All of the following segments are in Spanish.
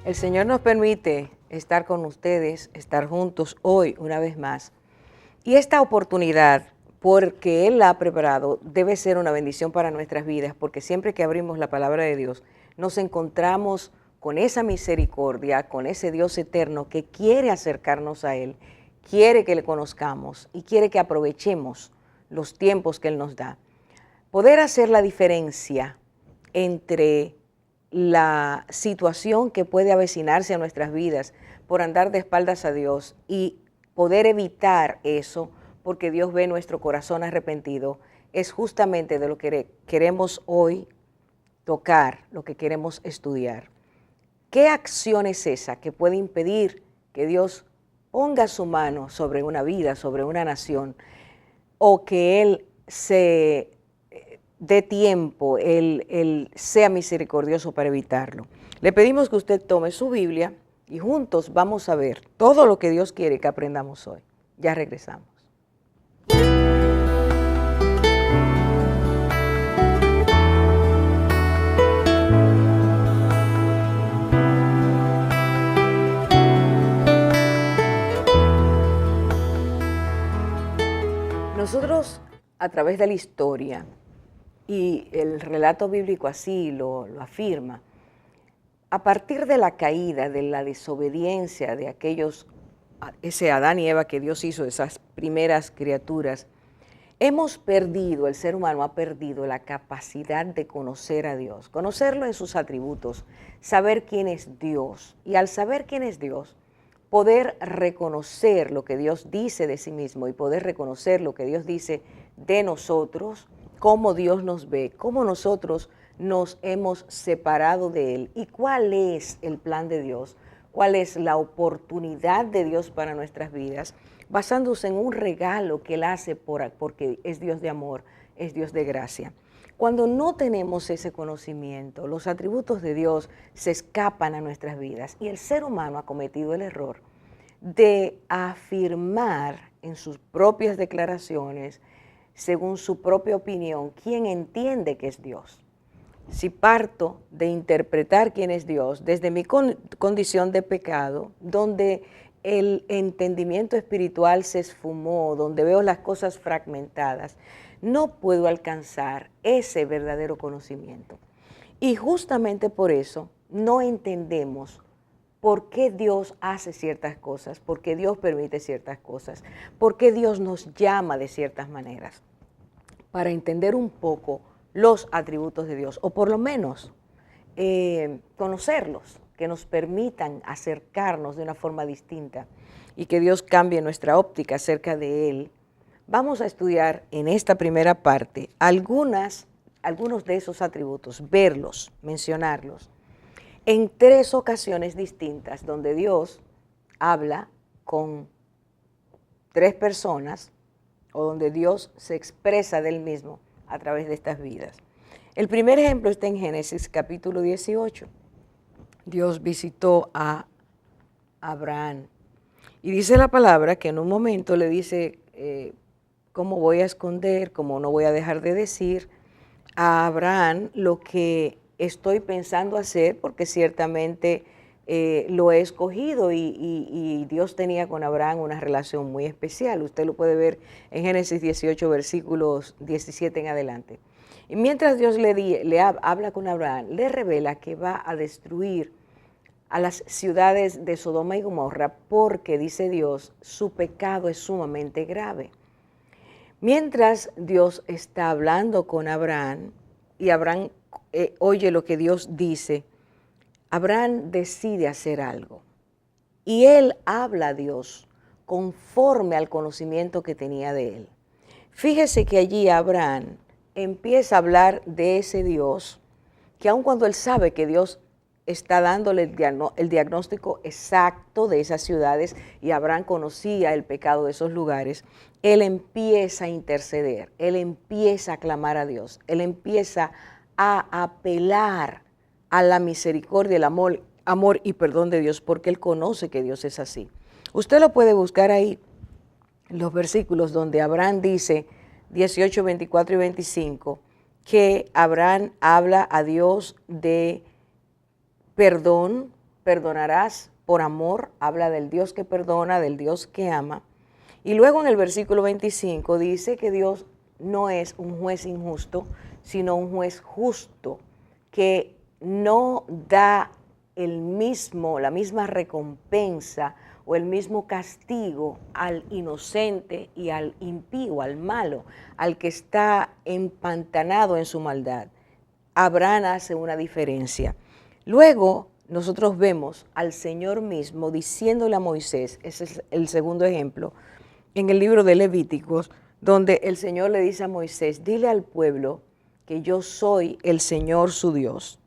El Señor nos permite estar con ustedes, estar juntos hoy una vez más. Y esta oportunidad, porque Él la ha preparado, debe ser una bendición para nuestras vidas, porque siempre que abrimos la palabra de Dios, nos encontramos con esa misericordia, con ese Dios eterno que quiere acercarnos a Él, quiere que le conozcamos y quiere que aprovechemos los tiempos que Él nos da. Poder hacer la diferencia entre la situación que puede avecinarse a nuestras vidas por andar de espaldas a Dios y poder evitar eso porque Dios ve nuestro corazón arrepentido, es justamente de lo que queremos hoy tocar, lo que queremos estudiar. ¿Qué acción es esa que puede impedir que Dios ponga su mano sobre una vida, sobre una nación, o que Él se dé tiempo, Él sea misericordioso para evitarlo? Le pedimos que usted tome su Biblia y juntos vamos a ver todo lo que Dios quiere que aprendamos hoy. Ya regresamos. Nosotros, a través de la historia, y el relato bíblico así lo afirma, a partir de la caída, de la desobediencia de ese Adán y Eva que Dios hizo, esas primeras criaturas, hemos perdido, el ser humano ha perdido la capacidad de conocer a Dios, conocerlo en sus atributos, saber quién es Dios. Y al saber quién es Dios, poder reconocer lo que Dios dice de sí mismo y poder reconocer lo que Dios dice de nosotros, cómo Dios nos ve, cómo nosotros nos hemos separado de Él y cuál es el plan de Dios, cuál es la oportunidad de Dios para nuestras vidas, basándose en un regalo que Él hace porque es Dios de amor, es Dios de gracia. Cuando no tenemos ese conocimiento, los atributos de Dios se escapan a nuestras vidas y el ser humano ha cometido el error de afirmar en sus propias declaraciones, según su propia opinión, quién entiende que es Dios. Si parto de interpretar quién es Dios desde mi condición de pecado, donde el entendimiento espiritual se esfumó, donde veo las cosas fragmentadas, no puedo alcanzar ese verdadero conocimiento. Y justamente por eso no entendemos por qué Dios hace ciertas cosas, por qué Dios permite ciertas cosas, por qué Dios nos llama de ciertas maneras. Para entender un poco los atributos de Dios, o por lo menos conocerlos, que nos permitan acercarnos de una forma distinta y que Dios cambie nuestra óptica acerca de Él, vamos a estudiar en esta primera parte algunos de esos atributos, verlos, mencionarlos, en 3 ocasiones distintas donde Dios habla con 3 personas o donde Dios se expresa de Él mismo a través de estas vidas. El primer ejemplo está en Génesis capítulo 18. Dios visitó a Abraham y dice la palabra que en un momento le dice, ¿cómo voy a esconder, cómo no voy a dejar de decir a Abraham lo que estoy pensando hacer? Porque ciertamente lo he escogido y Dios tenía con Abraham una relación muy especial. Usted lo puede ver en Génesis 18, versículos 17 en adelante. Y mientras Dios le habla con Abraham, le revela que va a destruir a las ciudades de Sodoma y Gomorra porque, dice Dios, su pecado es sumamente grave. Mientras Dios está hablando con Abraham y Abraham oye lo que Dios dice, Abraham decide hacer algo y él habla a Dios conforme al conocimiento que tenía de él. Fíjese que allí Abraham empieza a hablar de ese Dios que aun cuando él sabe que Dios está dándole el diagnóstico exacto de esas ciudades y Abraham conocía el pecado de esos lugares, él empieza a interceder, él empieza a clamar a Dios, él empieza a apelar a la misericordia, el amor y perdón de Dios, porque él conoce que Dios es así. Usted lo puede buscar ahí, los versículos donde Abraham dice, 18, 24 y 25, que Abraham habla a Dios de perdón perdonarás por amor, habla del Dios que perdona, del Dios que ama. Y luego en el versículo 25 dice que Dios no es un juez injusto, sino un juez justo, que no da la misma recompensa o el mismo castigo al inocente y al impío, al malo, al que está empantanado en su maldad. Abraham hace una diferencia. Luego nosotros vemos al Señor mismo diciéndole a Moisés, ese es el segundo ejemplo, en el libro de Levíticos, donde el Señor le dice a Moisés, dile al pueblo que yo soy el Señor su Dios,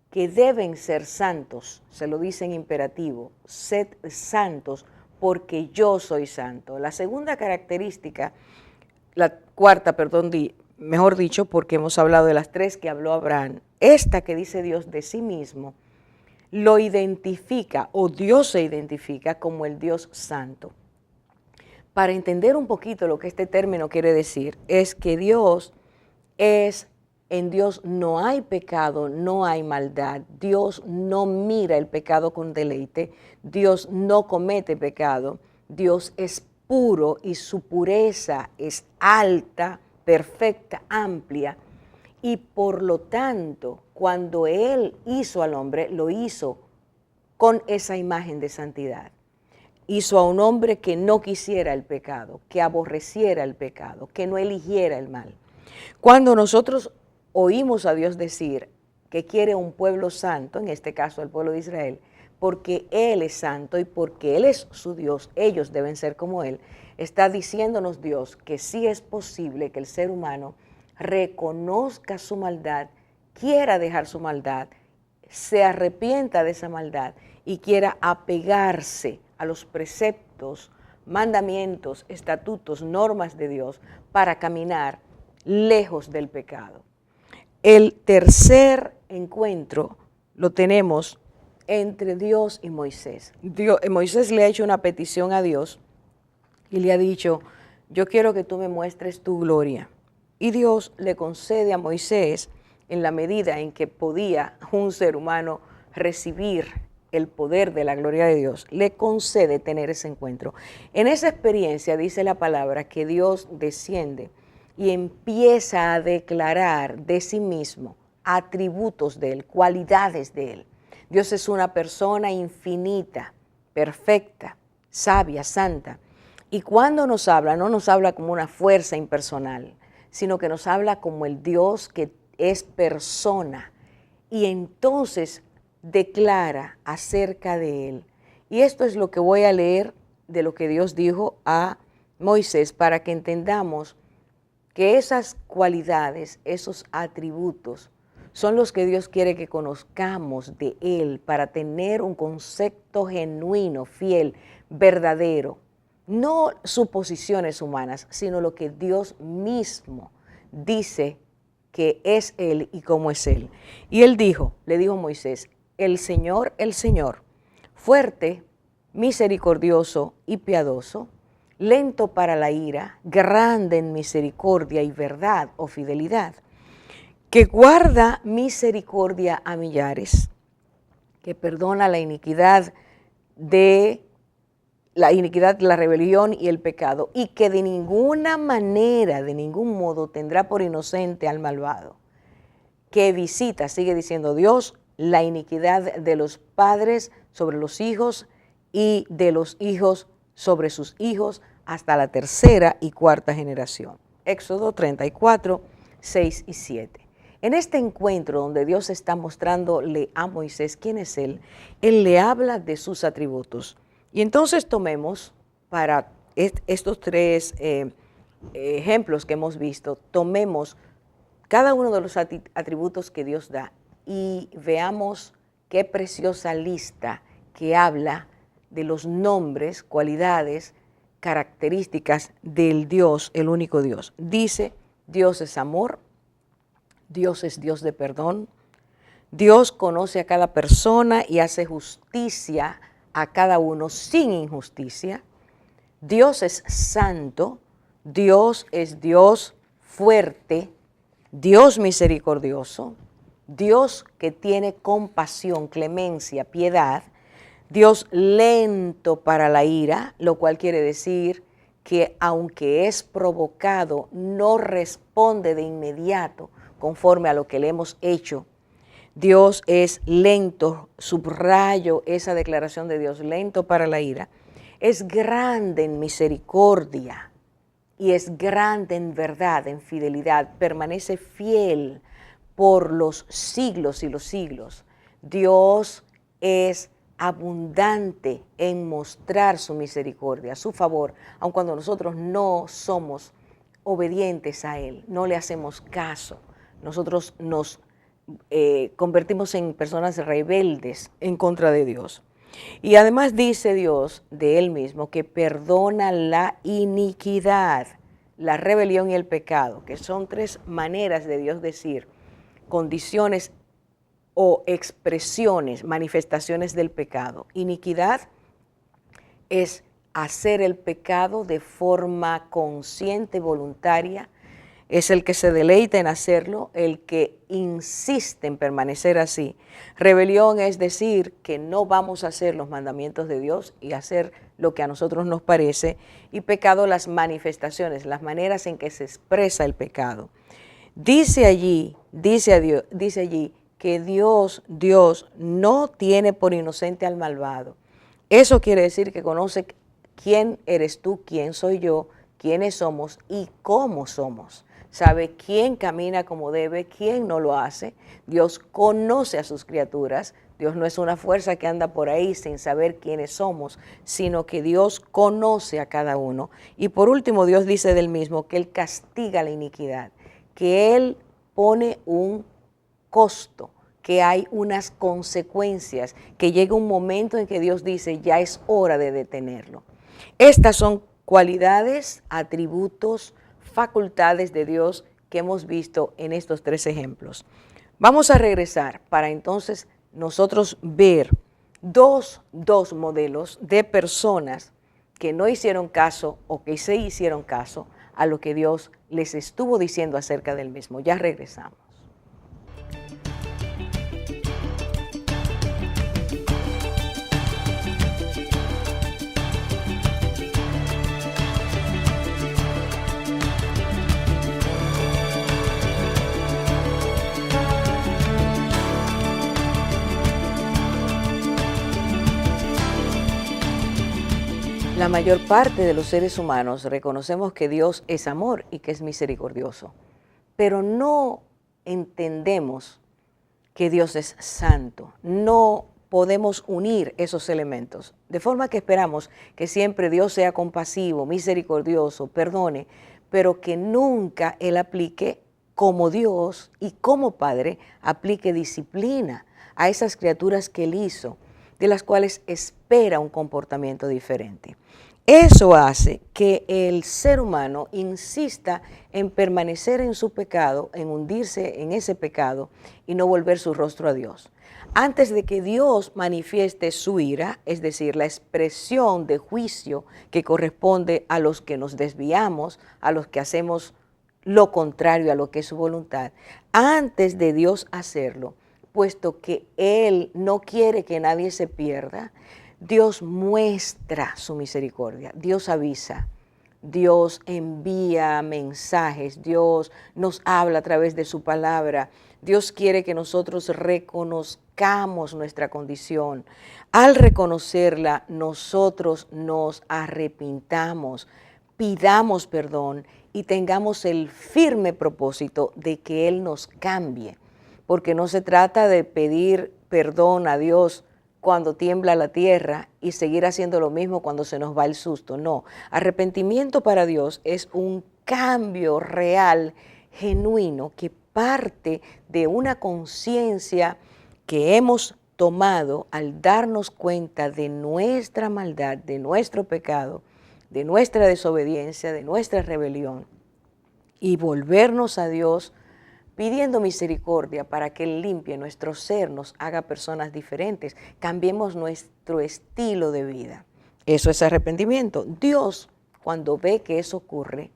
que deben ser santos, se lo dice en imperativo, sed santos porque yo soy santo. La segunda característica, la cuarta, perdón, mejor dicho, porque hemos hablado de las tres que habló Abraham, esta que dice Dios de sí mismo, lo identifica, o Dios se identifica como el Dios santo. Para entender un poquito lo que este término quiere decir, es que en Dios no hay pecado, no hay maldad. Dios no mira el pecado con deleite. Dios no comete pecado. Dios es puro y su pureza es alta, perfecta, amplia. Y por lo tanto, cuando Él hizo al hombre, lo hizo con esa imagen de santidad. Hizo a un hombre que no quisiera el pecado, que aborreciera el pecado, que no eligiera el mal. Cuando nosotros oímos a Dios decir que quiere un pueblo santo, en este caso el pueblo de Israel, porque Él es santo y porque Él es su Dios, ellos deben ser como Él, está diciéndonos Dios que sí es posible que el ser humano reconozca su maldad, quiera dejar su maldad, se arrepienta de esa maldad y quiera apegarse a los preceptos, mandamientos, estatutos, normas de Dios para caminar lejos del pecado. El tercer encuentro lo tenemos entre Dios y Moisés. Moisés le ha hecho una petición a Dios y le ha dicho, yo quiero que tú me muestres tu gloria. Y Dios le concede a Moisés, en la medida en que podía un ser humano recibir el poder de la gloria de Dios, le concede tener ese encuentro. En esa experiencia dice la palabra que Dios desciende y empieza a declarar de sí mismo atributos de Él, cualidades de Él. Dios es una persona infinita, perfecta, sabia, santa. Y cuando nos habla, no nos habla como una fuerza impersonal, sino que nos habla como el Dios que es persona. Y entonces declara acerca de Él. Y esto es lo que voy a leer de lo que Dios dijo a Moisés para que entendamos que esas cualidades, esos atributos, son los que Dios quiere que conozcamos de Él para tener un concepto genuino, fiel, verdadero. No suposiciones humanas, sino lo que Dios mismo dice que es Él y cómo es Él. Y Él le dijo a Moisés, el Señor, fuerte, misericordioso y piadoso, lento para la ira, grande en misericordia y verdad o fidelidad, que guarda misericordia a millares, que perdona la iniquidad, la rebelión y el pecado, y que de ninguna manera, de ningún modo tendrá por inocente al malvado, que visita, sigue diciendo Dios, la iniquidad de los padres sobre los hijos y de los hijos sobre sus hijos hasta la tercera y cuarta generación. Éxodo 34, 6 y 7. En este encuentro donde Dios está mostrándole a Moisés quién es Él le habla de sus atributos. Y entonces tomemos, para estos tres ejemplos que hemos visto, tomemos cada uno de los atributos que Dios da y veamos qué preciosa lista que habla de los nombres, cualidades, características del Dios, el único Dios. Dice, Dios es amor, Dios es Dios de perdón, Dios conoce a cada persona y hace justicia a cada uno sin injusticia, Dios es santo, Dios es Dios fuerte, Dios misericordioso, Dios que tiene compasión, clemencia, piedad, Dios lento para la ira, lo cual quiere decir que aunque es provocado, no responde de inmediato conforme a lo que le hemos hecho. Dios es lento, subrayo esa declaración de Dios, lento para la ira. Es grande en misericordia y es grande en verdad, en fidelidad. Permanece fiel por los siglos y los siglos. Dios es abundante en mostrar su misericordia, su favor, aun cuando nosotros no somos obedientes a Él, no le hacemos caso. Nosotros nos convertimos en personas rebeldes en contra de Dios. Y además dice Dios de Él mismo que perdona la iniquidad, la rebelión y el pecado, que son tres maneras de Dios decir condiciones o expresiones, manifestaciones del pecado. Iniquidad es hacer el pecado de forma consciente, voluntaria, es el que se deleita en hacerlo, el que insiste en permanecer así. Rebelión es decir que no vamos a hacer los mandamientos de Dios y hacer lo que a nosotros nos parece. Y pecado, las manifestaciones, las maneras en que se expresa el pecado. Dice allí que Dios no tiene por inocente al malvado. Eso quiere decir que conoce quién eres tú, quién soy yo, quiénes somos y cómo somos. Sabe quién camina como debe, quién no lo hace. Dios conoce a sus criaturas. Dios no es una fuerza que anda por ahí sin saber quiénes somos, sino que Dios conoce a cada uno. Y por último, Dios dice del mismo que Él castiga la iniquidad, que Él pone un costo, que hay unas consecuencias, que llega un momento en que Dios dice, ya es hora de detenerlo. Estas son cualidades, atributos, facultades de Dios que hemos visto en estos tres ejemplos. Vamos a regresar para entonces nosotros ver dos modelos de personas que no hicieron caso o que se hicieron caso a lo que Dios les estuvo diciendo acerca del mismo. Ya regresamos. La mayor parte de los seres humanos reconocemos que Dios es amor y que es misericordioso, pero no entendemos que Dios es santo. No podemos unir esos elementos, de forma que esperamos que siempre Dios sea compasivo, misericordioso, perdone, pero que nunca Él aplique como Dios y como Padre, aplique disciplina a esas criaturas que Él hizo, de las cuales espera un comportamiento diferente. Eso hace que el ser humano insista en permanecer en su pecado, en hundirse en ese pecado y no volver su rostro a Dios. Antes de que Dios manifieste su ira, es decir, la expresión de juicio que corresponde a los que nos desviamos, a los que hacemos lo contrario a lo que es su voluntad, antes de Dios hacerlo, puesto que Él no quiere que nadie se pierda, Dios muestra su misericordia, Dios avisa, Dios envía mensajes, Dios nos habla a través de su palabra, Dios quiere que nosotros reconozcamos nuestra condición. Al reconocerla, nosotros nos arrepintamos, pidamos perdón y tengamos el firme propósito de que Él nos cambie. Porque no se trata de pedir perdón a Dios cuando tiembla la tierra y seguir haciendo lo mismo cuando se nos va el susto. No, arrepentimiento para Dios es un cambio real, genuino, que parte de una conciencia que hemos tomado al darnos cuenta de nuestra maldad, de nuestro pecado, de nuestra desobediencia, de nuestra rebelión, y volvernos a Dios pidiendo misericordia para que Él limpie nuestro ser, nos haga personas diferentes, cambiemos nuestro estilo de vida. Eso es arrepentimiento. Dios, cuando ve que eso ocurre,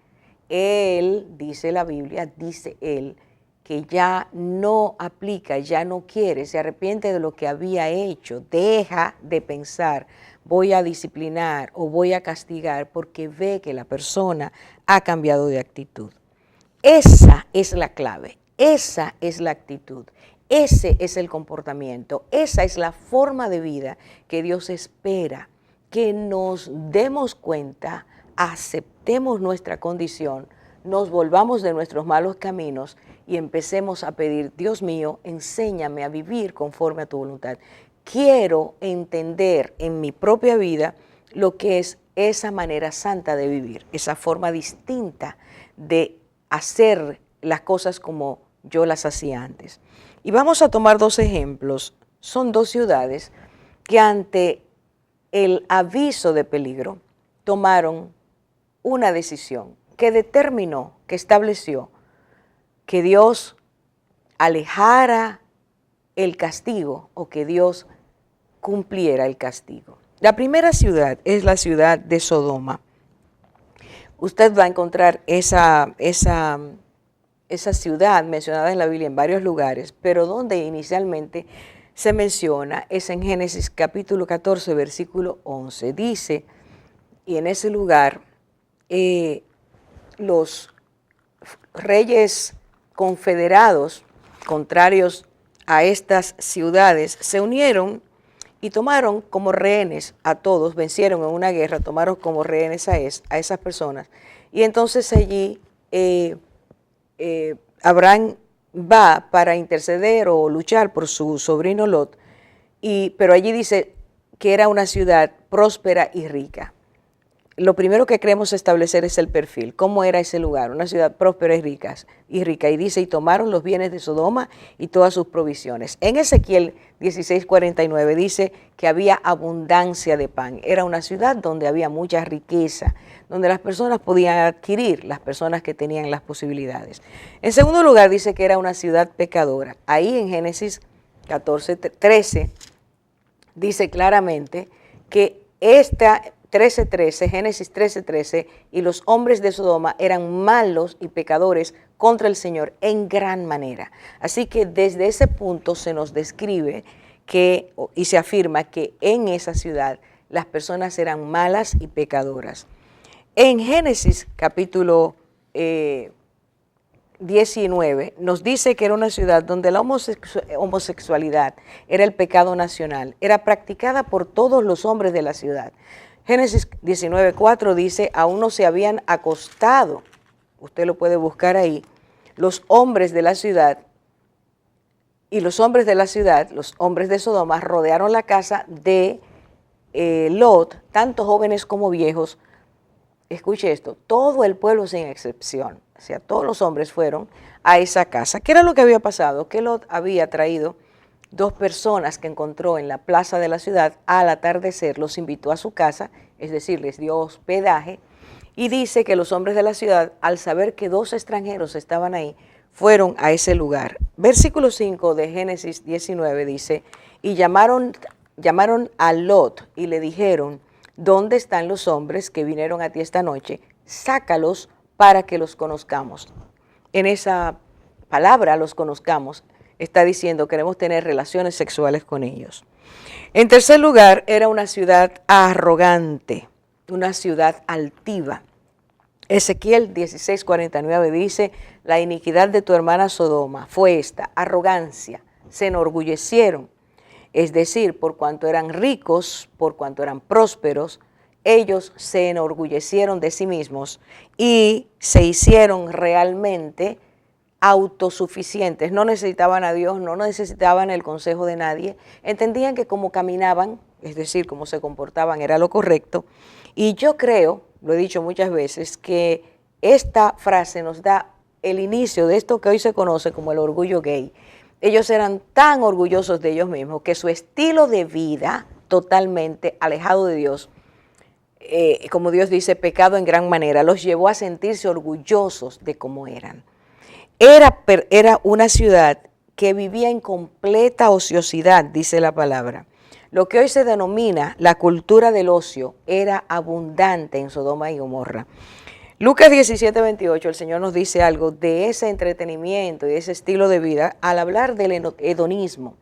Él, dice la Biblia, dice Él, que ya no aplica, ya no quiere, se arrepiente de lo que había hecho, deja de pensar, voy a disciplinar o voy a castigar porque ve que la persona ha cambiado de actitud. Esa es la clave, esa es la actitud, ese es el comportamiento, esa es la forma de vida que Dios espera, que nos demos cuenta, aceptemos nuestra condición, nos volvamos de nuestros malos caminos y empecemos a pedir, Dios mío, enséñame a vivir conforme a tu voluntad. Quiero entender en mi propia vida lo que es esa manera santa de vivir, esa forma distinta de hacer las cosas como yo las hacía antes. Y vamos a tomar dos ejemplos. Son dos ciudades que ante el aviso de peligro tomaron una decisión que determinó, que estableció que Dios alejara el castigo o que Dios cumpliera el castigo. La primera ciudad es la ciudad de Sodoma. Usted va a encontrar esa ciudad mencionada en la Biblia en varios lugares, pero donde inicialmente se menciona es en Génesis capítulo 14, versículo 11. Dice, y en ese lugar los reyes confederados, contrarios a estas ciudades, se unieron y tomaron como rehenes a todos, vencieron en una guerra, tomaron como rehenes a esas personas. Y entonces allí Abraham va para interceder o luchar por su sobrino Lot, pero allí dice que era una ciudad próspera y rica. Lo primero que queremos establecer es el perfil, cómo era ese lugar, una ciudad próspera y rica. Y dice, y tomaron los bienes de Sodoma y todas sus provisiones. En Ezequiel 16:49 dice que había abundancia de pan. Era una ciudad donde había mucha riqueza, donde las personas podían adquirir, las personas que tenían las posibilidades. En segundo lugar dice que era una ciudad pecadora. Ahí en Génesis 14:13 dice claramente que esta 13:13, Génesis 13:13, y los hombres de Sodoma eran malos y pecadores contra el Señor en gran manera. Así que desde ese punto se nos describe y se afirma que en esa ciudad las personas eran malas y pecadoras. En Génesis capítulo 19 nos dice que era una ciudad donde la homosexualidad era el pecado nacional, era practicada por todos los hombres de la ciudad. Génesis 19:4 dice, aún no se habían acostado, usted lo puede buscar ahí, los hombres de la ciudad, y los hombres de la ciudad, los hombres de Sodoma, rodearon la casa de Lot, tanto jóvenes como viejos. Escuche esto, todo el pueblo sin excepción, o sea, todos los hombres fueron a esa casa. ¿Qué era lo que había pasado? Que Lot había traído dos personas que encontró en la plaza de la ciudad al atardecer, los invitó a su casa, es decir, les dio hospedaje, y dice que los hombres de la ciudad, al saber que dos extranjeros estaban ahí, fueron a ese lugar. Versículo 5 de Génesis 19 dice, y llamaron a Lot y le dijeron, ¿dónde están los hombres que vinieron a ti esta noche? Sácalos para que los conozcamos. En esa palabra, los conozcamos, está diciendo, queremos tener relaciones sexuales con ellos. En tercer lugar, era una ciudad arrogante, una ciudad altiva. Ezequiel 16:49 dice, la iniquidad de tu hermana Sodoma fue esta, arrogancia, se enorgullecieron. Es decir, por cuanto eran ricos, por cuanto eran prósperos, ellos se enorgullecieron de sí mismos y se hicieron realmente autosuficientes, no necesitaban a Dios, no necesitaban el consejo de nadie, entendían que como caminaban, es decir, cómo se comportaban era lo correcto, y yo creo, lo he dicho muchas veces, que esta frase nos da el inicio de esto que hoy se conoce como el orgullo gay. Ellos eran tan orgullosos de ellos mismos que su estilo de vida totalmente alejado de Dios, como Dios dice, pecado en gran manera, los llevó a sentirse orgullosos de cómo eran. Era una ciudad que vivía en completa ociosidad, dice la palabra. Lo que hoy se denomina la cultura del ocio era abundante en Sodoma y Gomorra. Lucas 17:28, el Señor nos dice algo de ese entretenimiento y ese estilo de vida al hablar del hedonismo.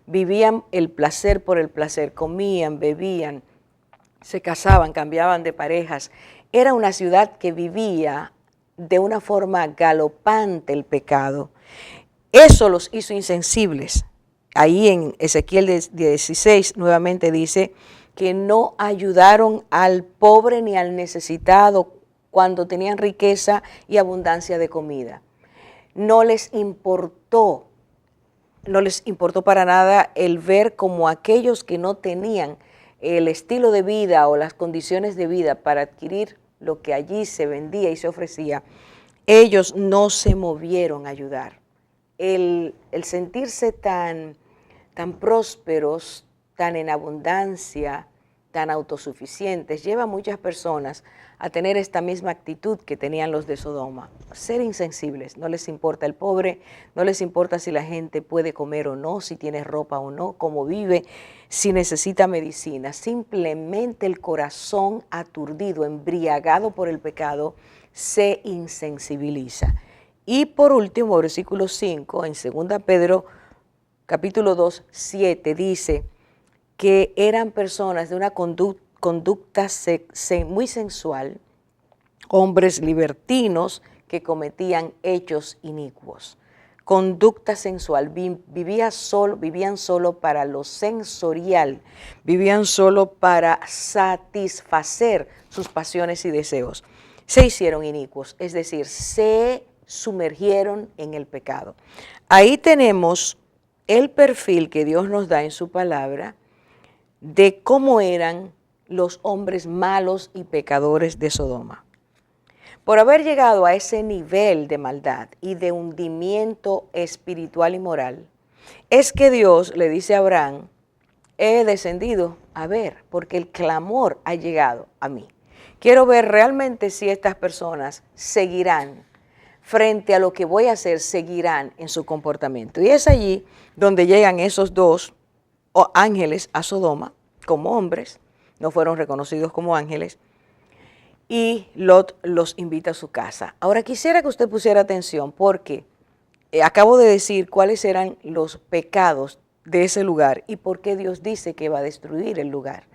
Vivían el placer por el placer, comían, bebían, se casaban, cambiaban de parejas. Era una ciudad que vivía de una forma galopante el pecado. Eso los hizo insensibles. Ahí en Ezequiel 16 nuevamente dice que no ayudaron al pobre ni al necesitado cuando tenían riqueza y abundancia de comida. No les importó para nada el ver como aquellos que no tenían el estilo de vida o las condiciones de vida para adquirir lo que allí se vendía y se ofrecía, ellos no se movieron a ayudar. El sentirse tan prósperos, tan en abundancia, tan autosuficientes, lleva a muchas personas a tener esta misma actitud que tenían los de Sodoma, ser insensibles. No les importa el pobre, no les importa si la gente puede comer o no, si tiene ropa o no, cómo vive, si necesita medicina. Simplemente el corazón aturdido, embriagado por el pecado, se insensibiliza. Y por último, versículo 5, en 2 Pedro capítulo 2, 7, dice que eran personas de una conducta muy sensual, hombres libertinos que cometían hechos inicuos. Conducta sensual, vivían solo para lo sensorial, vivían solo para satisfacer sus pasiones y deseos. Se hicieron inicuos, es decir, se sumergieron en el pecado. Ahí tenemos el perfil que Dios nos da en su palabra de cómo eran los hombres malos y pecadores de Sodoma. Por haber llegado a ese nivel de maldad y de hundimiento espiritual y moral, es que Dios le dice a Abraham, he descendido a ver, porque el clamor ha llegado a mí. Quiero ver realmente si estas personas seguirán frente a lo que voy a hacer, seguirán en su comportamiento. Y es allí donde llegan esos dos ángeles a Sodoma como hombres, no fueron reconocidos como ángeles, y Lot los invita a su casa. Ahora quisiera que usted pusiera atención porque acabo de decir cuáles eran los pecados de ese lugar y por qué Dios dice que va a destruir el lugar.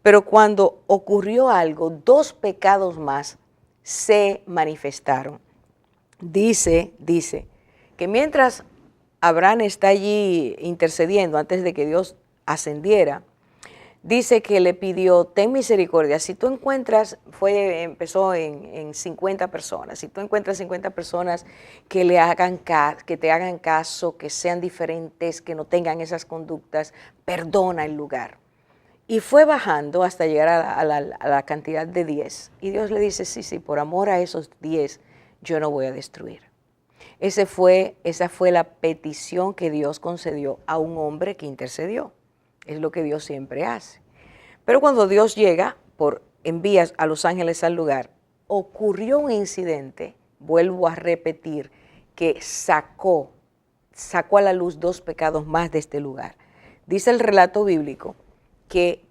Pero cuando ocurrió algo, dos pecados más se manifestaron. Dice que mientras Abraham está allí intercediendo antes de que Dios ascendiera, dice que le pidió, ten misericordia, si tú encuentras, empezó en 50 personas, si tú encuentras 50 personas que te hagan caso, que sean diferentes, que no tengan esas conductas, perdona el lugar. Y fue bajando hasta llegar a la cantidad de 10. Y Dios le dice, sí, por amor a esos 10, yo no voy a destruir. Esa fue la petición que Dios concedió a un hombre que intercedió. Es lo que Dios siempre hace. Pero cuando Dios llega, envía a los ángeles al lugar, ocurrió un incidente, vuelvo a repetir, que sacó a la luz dos pecados más de este lugar. Dice el relato bíblico que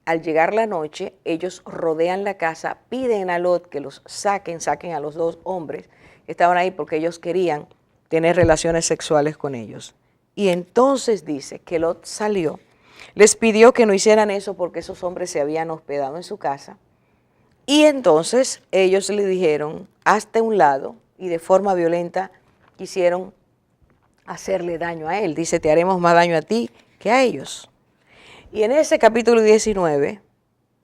al llegar la noche, ellos rodean la casa, piden a Lot que los saquen a los dos hombres que estaban ahí porque ellos querían tener relaciones sexuales con ellos. Y entonces dice que Lot salió, les pidió que no hicieran eso porque esos hombres se habían hospedado en su casa. Y entonces ellos le dijeron, hazte a un lado, y de forma violenta quisieron hacerle daño a él. Dice, te haremos más daño a ti que a ellos. Y en ese capítulo 19,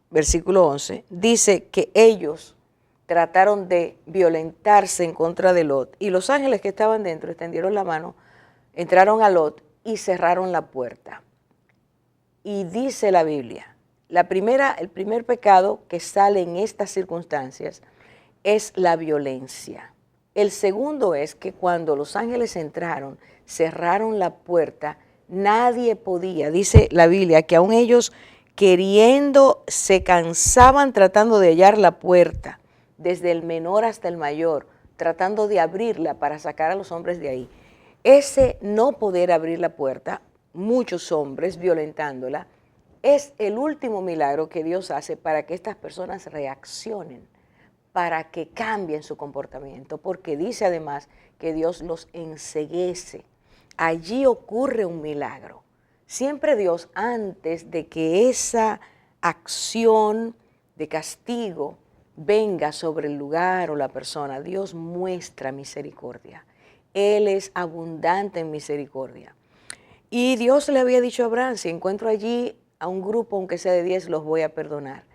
versículo 11, dice que ellos trataron de violentarse en contra de Lot. Y los ángeles que estaban dentro extendieron la mano, entraron a Lot y cerraron la puerta. Y dice la Biblia, el primer pecado que sale en estas circunstancias es la violencia. El segundo es que cuando los ángeles entraron, cerraron la puerta, nadie podía, dice la Biblia, que aun ellos queriendo, se cansaban tratando de hallar la puerta, desde el menor hasta el mayor, tratando de abrirla para sacar a los hombres de ahí. Ese no poder abrir la puerta, muchos hombres violentándola, es el último milagro que Dios hace para que estas personas reaccionen, para que cambien su comportamiento, porque dice además que Dios los enceguece. Allí ocurre un milagro. Siempre Dios, antes de que esa acción de castigo venga sobre el lugar o la persona, Dios muestra misericordia. Él es abundante en misericordia. Y Dios le había dicho a Abraham, si encuentro allí a un grupo, aunque sea de 10, los voy a perdonar.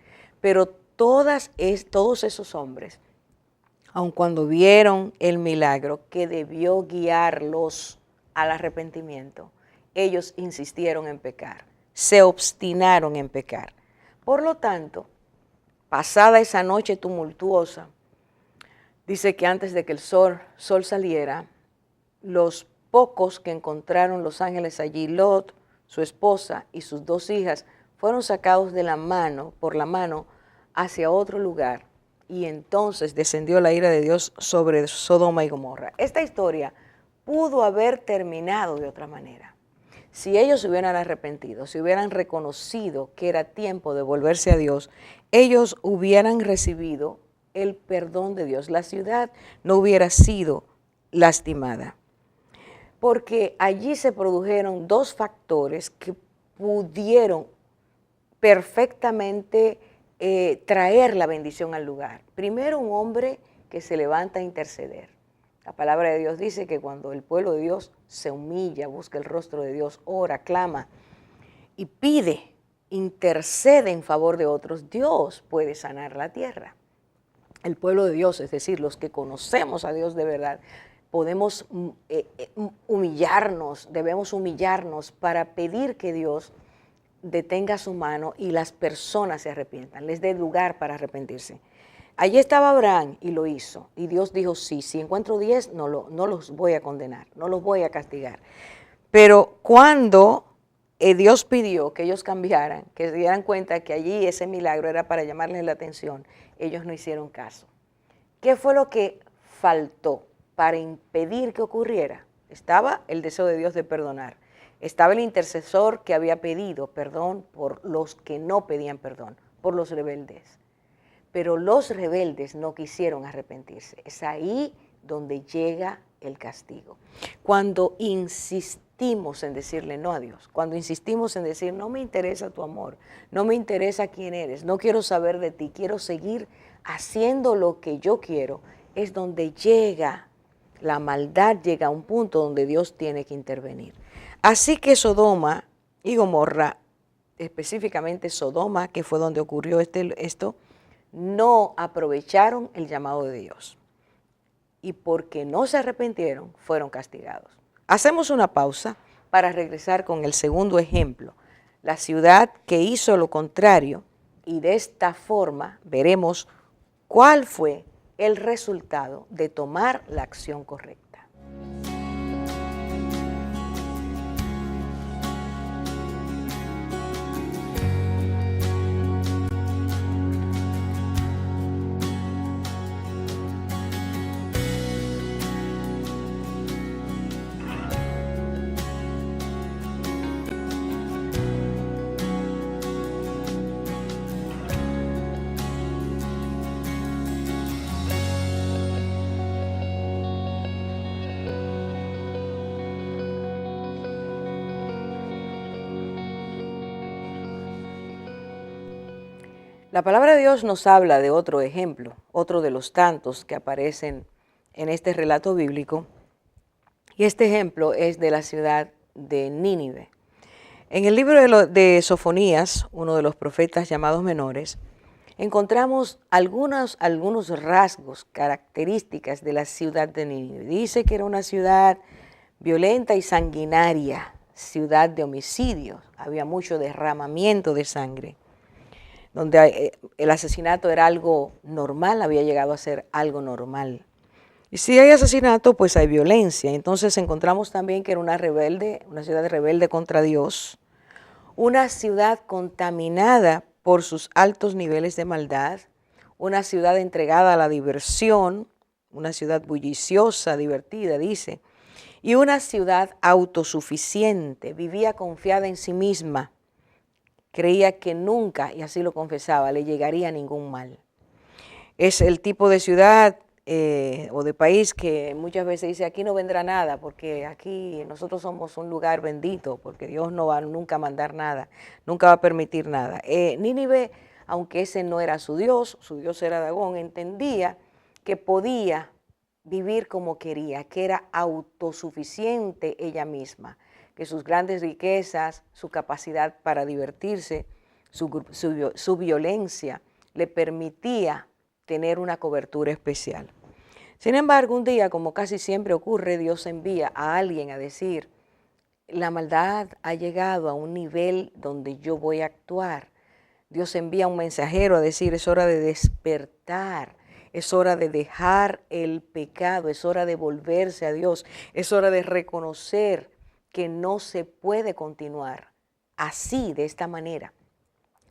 Pero todos esos hombres, aun cuando vieron el milagro que debió guiarlos al arrepentimiento, ellos insistieron en pecar, se obstinaron en pecar. Por lo tanto, pasada esa noche tumultuosa, dice que antes de que el sol saliera, los pocos que encontraron los ángeles allí, Lot, su esposa y sus 2 hijas, fueron sacados por la mano hacia otro lugar, y entonces descendió la ira de Dios sobre Sodoma y Gomorra. Esta historia pudo haber terminado de otra manera. Si ellos se hubieran arrepentido, si hubieran reconocido que era tiempo de volverse a Dios, ellos hubieran recibido el perdón de Dios. La ciudad no hubiera sido lastimada, porque allí se produjeron 2 factores que pudieron perfectamente traer la bendición al lugar. Primero, un hombre que se levanta a interceder. La palabra de Dios dice que cuando el pueblo de Dios se humilla, busca el rostro de Dios, ora, clama y pide, intercede en favor de otros, Dios puede sanar la tierra. El pueblo de Dios, es decir, los que conocemos a Dios de verdad, podemos debemos humillarnos para pedir que Dios detenga su mano y las personas se arrepientan, les dé lugar para arrepentirse. Allí estaba Abraham y lo hizo. Y Dios dijo, sí, si encuentro 10, no los voy a condenar, no los voy a castigar. Pero cuando Dios pidió que ellos cambiaran, que se dieran cuenta que allí ese milagro era para llamarles la atención, ellos no hicieron caso. ¿Qué fue lo que faltó para impedir que ocurriera? Estaba el deseo de Dios de perdonar. Estaba el intercesor que había pedido perdón por los que no pedían perdón, por los rebeldes. Pero los rebeldes no quisieron arrepentirse. Es ahí donde llega el castigo. Cuando insistimos en decirle no a Dios, cuando insistimos en decir no me interesa tu amor, no me interesa quién eres, no quiero saber de ti, quiero seguir haciendo lo que yo quiero, es donde llega la maldad, llega a un punto donde Dios tiene que intervenir. Así que Sodoma y Gomorra, específicamente Sodoma, que fue donde ocurrió esto, no aprovecharon el llamado de Dios. Y porque no se arrepintieron, fueron castigados. Hacemos una pausa para regresar con el segundo ejemplo, la ciudad que hizo lo contrario, y de esta forma veremos cuál fue el resultado de tomar la acción correcta. La palabra de Dios nos habla de otro ejemplo, otro de los tantos que aparecen en este relato bíblico, y este ejemplo es de la ciudad de Nínive. En el libro de Sofonías, uno de los profetas llamados menores, encontramos algunos rasgos, características de la ciudad de Nínive. Dice que era una ciudad violenta y sanguinaria, ciudad de homicidios, había mucho derramamiento de sangre, donde el asesinato era algo normal, había llegado a ser algo normal. Y si hay asesinato, pues hay violencia. Entonces encontramos también que era una ciudad rebelde contra Dios, una ciudad contaminada por sus altos niveles de maldad, una ciudad entregada a la diversión, una ciudad bulliciosa, divertida, dice, y una ciudad autosuficiente, vivía confiada en sí misma. Creía que nunca, y así lo confesaba, le llegaría ningún mal. Es el tipo de ciudad o de país que muchas veces dice, aquí no vendrá nada, porque aquí nosotros somos un lugar bendito, porque Dios no va nunca a mandar nada, nunca va a permitir nada. Nínive, aunque ese no era su Dios era Dagón, entendía que podía vivir como quería, que era autosuficiente ella misma, que sus grandes riquezas, su capacidad para divertirse, su violencia, le permitía tener una cobertura especial. Sin embargo, un día, como casi siempre ocurre, Dios envía a alguien a decir, la maldad ha llegado a un nivel donde yo voy a actuar. Dios envía un mensajero a decir, es hora de despertar, es hora de dejar el pecado, es hora de volverse a Dios, es hora de reconocer que no se puede continuar así, de esta manera,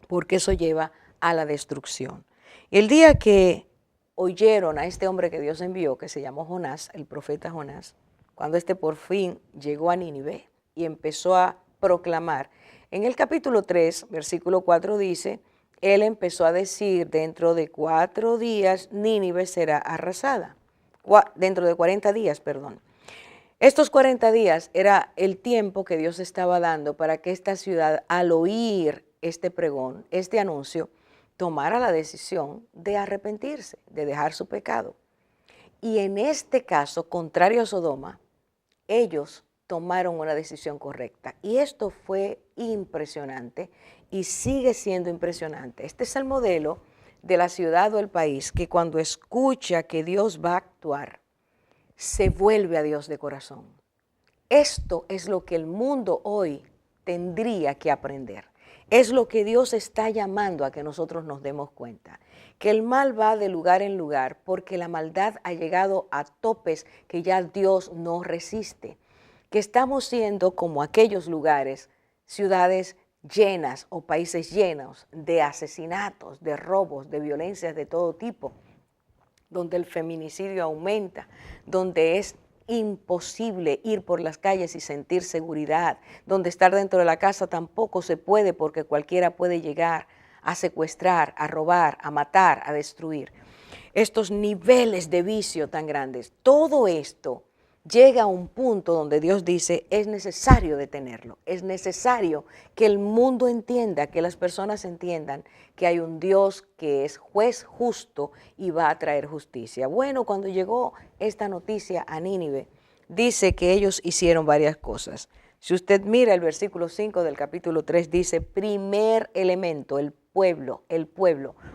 porque eso lleva a la destrucción. El día que oyeron a este hombre que Dios envió, que se llamó Jonás, el profeta Jonás, cuando este por fin llegó a Nínive y empezó a proclamar, en el capítulo 3, versículo 4 dice, él empezó a decir, dentro de 4 días Nínive será arrasada, dentro de 40 días, perdón. Estos 40 días era el tiempo que Dios estaba dando para que esta ciudad, al oír este pregón, este anuncio, tomara la decisión de arrepentirse, de dejar su pecado. Y en este caso, contrario a Sodoma, ellos tomaron una decisión correcta. Y esto fue impresionante y sigue siendo impresionante. Este es el modelo de la ciudad o el país que cuando escucha que Dios va a actuar, se vuelve a Dios de corazón. Esto es lo que el mundo hoy tendría que aprender. Es lo que Dios está llamando a que nosotros nos demos cuenta. Que el mal va de lugar en lugar porque la maldad ha llegado a topes que ya Dios no resiste. Que estamos siendo como aquellos lugares, ciudades llenas o países llenos de asesinatos, de robos, de violencias de todo tipo, donde el feminicidio aumenta, donde es imposible ir por las calles y sentir seguridad, donde estar dentro de la casa tampoco se puede porque cualquiera puede llegar a secuestrar, a robar, a matar, a destruir. Estos niveles de vicio tan grandes, todo esto llega a un punto donde Dios dice, es necesario detenerlo, es necesario que el mundo entienda, que las personas entiendan que hay un Dios que es juez justo y va a traer justicia. Bueno, cuando llegó esta noticia a Nínive, dice que ellos hicieron varias cosas. Si usted mira el versículo 5 del capítulo 3, dice, primer elemento, el pueblo,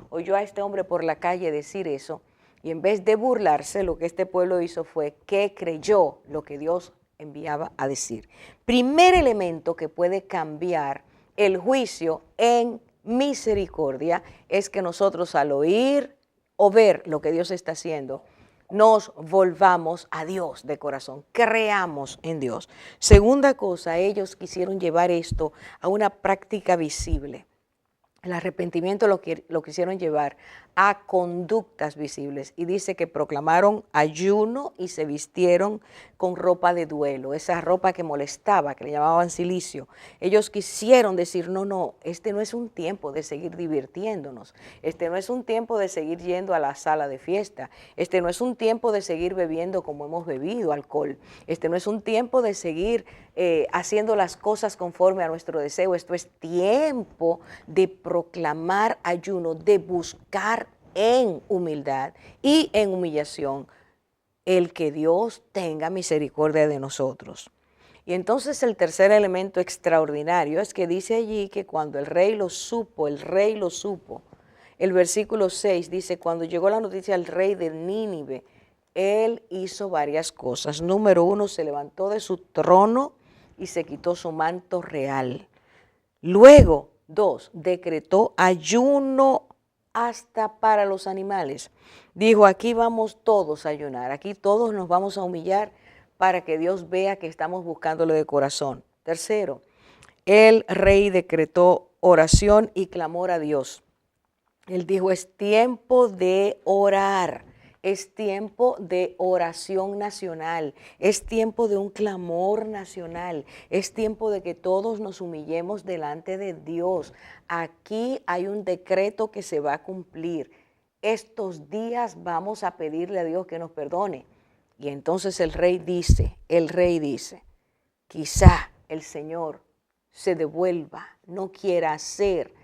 oyó a este hombre por la calle decir eso, y en vez de burlarse, lo que este pueblo hizo fue que creyó lo que Dios enviaba a decir. Primer elemento que puede cambiar el juicio en misericordia es que nosotros al oír o ver lo que Dios está haciendo, nos volvamos a Dios de corazón, creamos en Dios. Segunda cosa, ellos quisieron llevar esto a una práctica visible. El arrepentimiento lo quisieron llevar a conductas visibles y dice que proclamaron ayuno y se vistieron con ropa de duelo, esa ropa que molestaba, que le llamaban cilicio. Ellos quisieron decir, no, este no es un tiempo de seguir divirtiéndonos, este no es un tiempo de seguir yendo a la sala de fiesta, este no es un tiempo de seguir bebiendo como hemos bebido alcohol, este no es un tiempo de seguir haciendo las cosas conforme a nuestro deseo, esto es tiempo de proclamar ayuno, de buscar en humildad y en humillación el que Dios tenga misericordia de nosotros. Y entonces el tercer elemento extraordinario es que dice allí que cuando el rey lo supo, el versículo 6 dice, cuando llegó la noticia al rey de Nínive, él hizo varias cosas. Número 1, se levantó de su trono y se quitó su manto real. Luego, 2, decretó ayuno hasta para los animales. Dijo, aquí vamos todos a ayunar, aquí todos nos vamos a humillar para que Dios vea que estamos buscándole de corazón. Tercero, el rey decretó oración y clamor a Dios. Él dijo, es tiempo de orar. Es tiempo de oración nacional, es tiempo de un clamor nacional, es tiempo de que todos nos humillemos delante de Dios. Aquí hay un decreto que se va a cumplir. estos días vamos a pedirle a Dios que nos perdone. Y entonces el rey dice, quizá el Señor se devuelva, no quiera hacer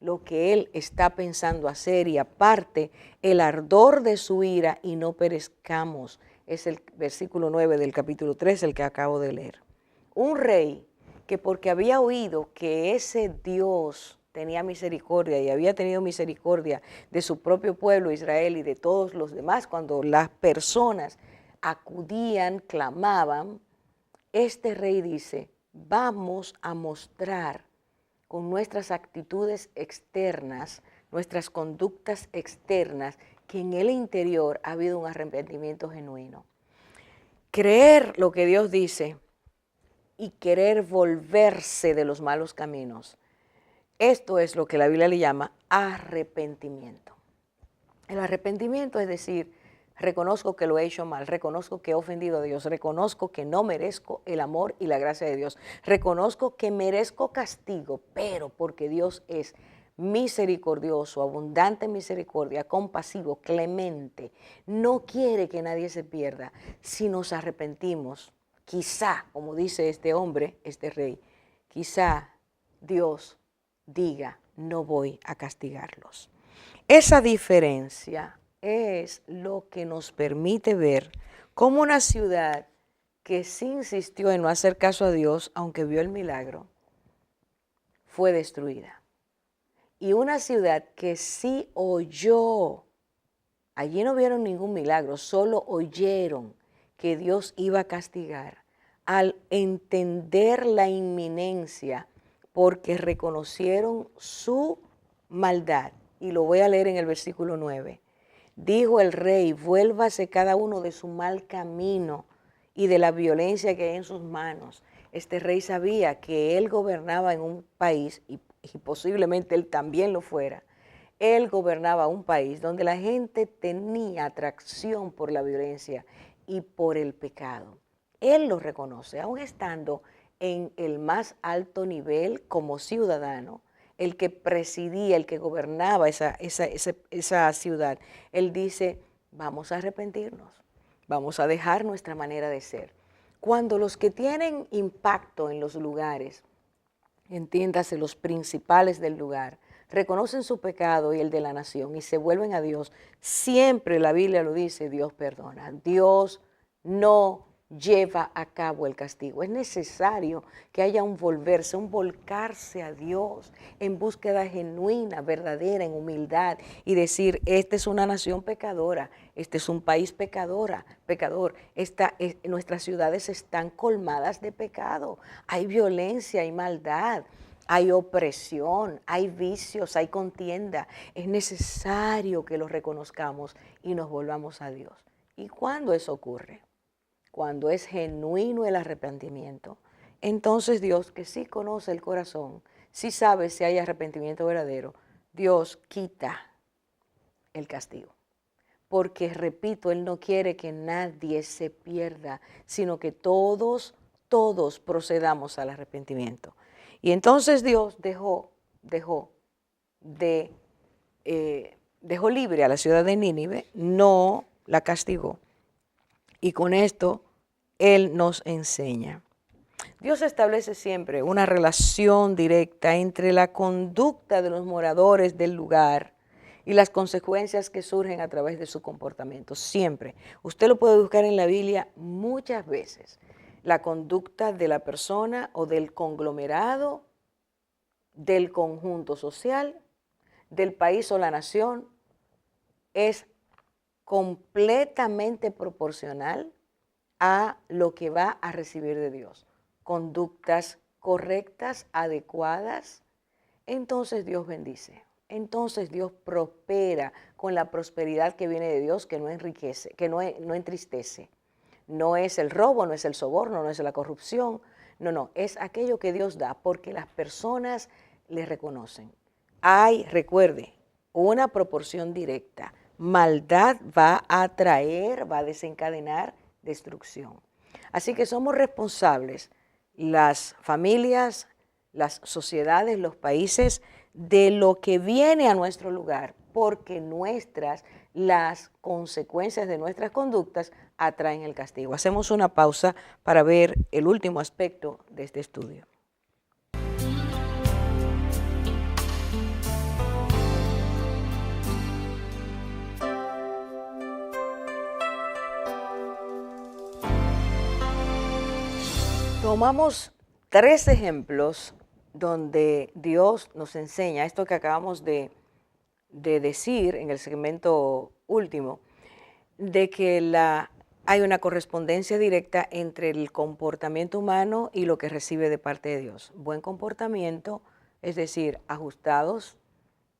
lo que Él está pensando hacer y aparte el ardor de su ira y no perezcamos. Es el versículo 9 del capítulo 3, el que acabo de leer. Un rey que porque había oído que ese Dios tenía misericordia y había tenido misericordia de su propio pueblo Israel y de todos los demás, cuando las personas acudían, clamaban, este rey dice, vamos a mostrar con nuestras actitudes externas, nuestras conductas externas, que en el interior ha habido un arrepentimiento genuino. Creer lo que Dios dice y querer volverse de los malos caminos. Esto es lo que la Biblia le llama arrepentimiento. El arrepentimiento es decir, reconozco que lo he hecho mal, reconozco que he ofendido a Dios, reconozco que no merezco el amor y la gracia de Dios, reconozco que merezco castigo, pero porque Dios es misericordioso, abundante en misericordia, compasivo, clemente, no quiere que nadie se pierda. Si nos arrepentimos, quizá, como dice este hombre, este rey, quizá Dios diga, no voy a castigarlos. Esa diferencia es lo que nos permite ver cómo una ciudad que sí insistió en no hacer caso a Dios, aunque vio el milagro, fue destruida. Y una ciudad que sí oyó, allí no vieron ningún milagro, solo oyeron que Dios iba a castigar, al entender la inminencia, porque reconocieron su maldad. Y lo voy a leer en el versículo 9. Dijo el rey, vuélvase cada uno de su mal camino y de la violencia que hay en sus manos. Este rey sabía que él gobernaba en un país, y posiblemente él también lo fuera. Él gobernaba un país donde la gente tenía atracción por la violencia y por el pecado. Él lo reconoce, aún estando en el más alto nivel como ciudadano, el que presidía, el que gobernaba esa ciudad. Él dice, vamos a arrepentirnos, vamos a dejar nuestra manera de ser. Cuando los que tienen impacto en los lugares, entiéndase los principales del lugar, reconocen su pecado y el de la nación y se vuelven a Dios, siempre la Biblia lo dice, Dios perdona. Dios no lleva a cabo el castigo. Es necesario que haya un volverse, un volcarse a Dios en búsqueda genuina, verdadera, en humildad y decir, esta es una nación pecadora, este es un país pecador, nuestras ciudades están colmadas de pecado, hay violencia, hay maldad, hay opresión, hay vicios, hay contienda. Es necesario que los reconozcamos y nos volvamos a Dios. ¿Y cuándo eso ocurre? Cuando es genuino el arrepentimiento, entonces Dios, que sí conoce el corazón, sí sabe si hay arrepentimiento verdadero, Dios quita el castigo. Porque, repito, Él no quiere que nadie se pierda, sino que todos procedamos al arrepentimiento. Y entonces Dios dejó libre a la ciudad de Nínive, no la castigó. Y con esto Él nos enseña. Dios establece siempre una relación directa entre la conducta de los moradores del lugar y las consecuencias que surgen a través de su comportamiento. Siempre. Usted lo puede buscar en la Biblia muchas veces. La conducta de la persona o del conglomerado, del conjunto social, del país o la nación, es completamente proporcional a lo que va a recibir de Dios. Conductas correctas, adecuadas, entonces Dios bendice. Entonces Dios prospera con la prosperidad que viene de Dios, que no enriquece, que no entristece. No es el robo, no es el soborno, no es la corrupción. No, es aquello que Dios da porque las personas le reconocen. Recuerde, una proporción directa. Maldad va a atraer, va a desencadenar destrucción. Así que somos responsables, las familias, las sociedades, los países, de lo que viene a nuestro lugar porque las consecuencias de nuestras conductas atraen el castigo. Hacemos una pausa para ver el último aspecto de este estudio. Tomamos 3 ejemplos donde Dios nos enseña esto que acabamos de decir en el segmento último, de que hay una correspondencia directa entre el comportamiento humano y lo que recibe de parte de Dios. Buen comportamiento, es decir, ajustados,